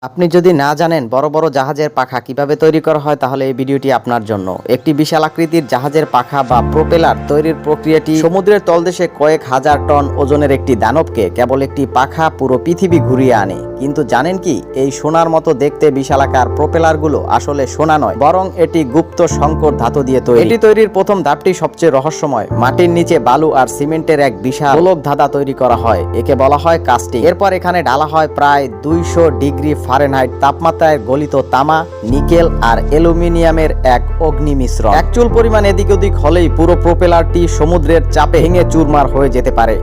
আপনি যদি না জানেন বড় বড় জাহাজের পাখা কিভাবে তৈরি করা হয় তাহলে এই ভিডিওটি আপনার জন্য। একটি বিশাল আকৃতির জাহাজের পাখা বা প্রোপেলার তৈরির প্রক্রিয়াটি সমুদ্রের তলদেশে কয়েক হাজার টন ওজনের একটি দানবকে কেবল একটি পাখা পুরো পৃথিবী ঘুরিয়ে আনে। কিন্তু জানেন কি, এই সোনার মতো দেখতে বিশালাকার প্রোপেলারগুলো আসলে সোনা নয়, বরং এটি গুপ্ত সংকর ধাতু দিয়ে তৈরি। এটি তৈরির প্রথম ধাপটি সবচেয়ে রহস্যময়। মাটির নিচে বালু আর সিমেন্টের এক বিশাল গোলক ধাঁধা তৈরি করা হয়, একে বলা হয় কাস্টিং। এরপর এখানে ঢালা হয় প্রায় 200 ডিগ্রি ফারেনহাইট তাপমাত্রায় গলিত তামা, নিকেল আর অ্যালুমিনিয়ামের এক অগ্নি মিশ্রণ। এক চুল পরিমাণ এদিক ওদিক হলেই পুরো প্রোপেলারটি সমুদ্রের চাপে ভেঙে চুরমার হয়ে যেতে পারে।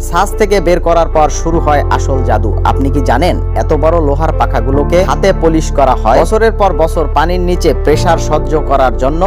ছাঁচ থেকে বের করার পর শুরু হয় আসল জাদু। আপনি কি জানেন এত বড় লোহার পাখাগুলোকে হাতে পলিশ করা হয় বছরের পর বছর পানির নিচে প্রেসার সহ্য করার জন্য।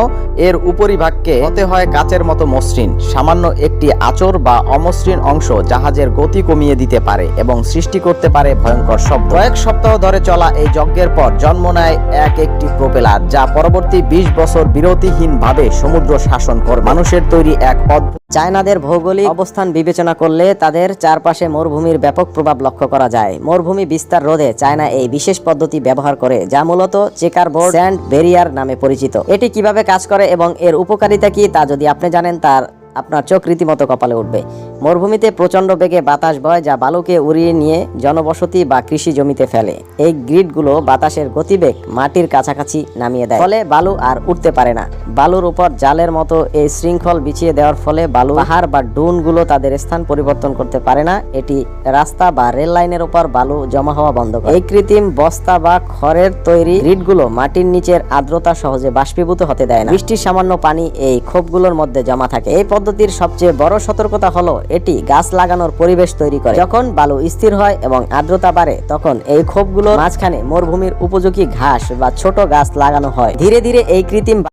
এর উপরিভাগকে হতে হয় কাচের মতো মসৃণ। সামান্য একটি আঁচড় বা অমসৃণ অংশ জাহাজের গতি কমিয়ে দিতে পারে এবং সৃষ্টি করতে পারে ভয়ঙ্কর শব্দ। কয়েক সপ্তাহ ধরে চলা এই যজ্ঞের পর জন্ম নেয় একটি প্রোপেলার, যা পরবর্তী 20 বছর বিরতিহীনভাবে সমুদ্র শাসন করে। মানুষের তৈরি এক অদ্ভুত। চায়নাদের ভৌগোলিক অবস্থান বিবেচনা করলে তাদের চারপাশে মরুভূমির ব্যাপক প্রভাব লক্ষ্য করা যায়। মরুভূমি বিস্তার রোধে চায়না এই বিশেষ পদ্ধতি ব্যবহার করে, যা মূলত চেকারবোর্ড স্যান্ড ব্যারিয়ার নামে পরিচিত। এটি কিভাবে কাজ করে এবং এর উপকারিতা কি তা যদি আপনি জানেন, তার আপনার চোখ রীতিমতো কপালে উঠবে। মরুভূমিতে প্রচণ্ড বেগে বাতাস বয়, যা বালুকে উড়িয়ে নিয়ে জনবসতি বা কৃষি জমিতে ফেলে। এই গ্রিডগুলো বাতাসের গতিবেগ মাটির কাছাকাছি নামিয়ে দেয়, ফলে বালু আর উঠতে পারে না। বালুর উপর জালের মতো এই শৃঙ্খল বিছিয়ে দেওয়ার ফলে বালু পাহাড় বা ডুনগুলো তাদের স্থান পরিবর্তন করতে পারে না। এটি রাস্তা বা রেল লাইনের উপর বালু জমা হওয়া বন্ধ করে। এই কৃত্রিম বস্তা বা খড়ের তৈরি গ্রিডগুলো মাটির নিচের আর্দ্রতা সহজে বাষ্পীভূত হতে দেয় না। বৃষ্টির সামান্য পানি এই খোপগুলোর মধ্যে জমা থাকে। এই পদ্ধতির সবচেয়ে বড় সতর্কতা হলো এটি গাছ লাগানোর পরিবেশ তৈরি করে। যখন বালু স্থির হয় এবং আর্দ্রতা বাড়ে, তখন এই খোপগুলোর মাঝখানে মরুভূমির উপযোগী ঘাস বা ছোট গাছ লাগানো হয়। ধীরে ধীরে এই কৃত্রিম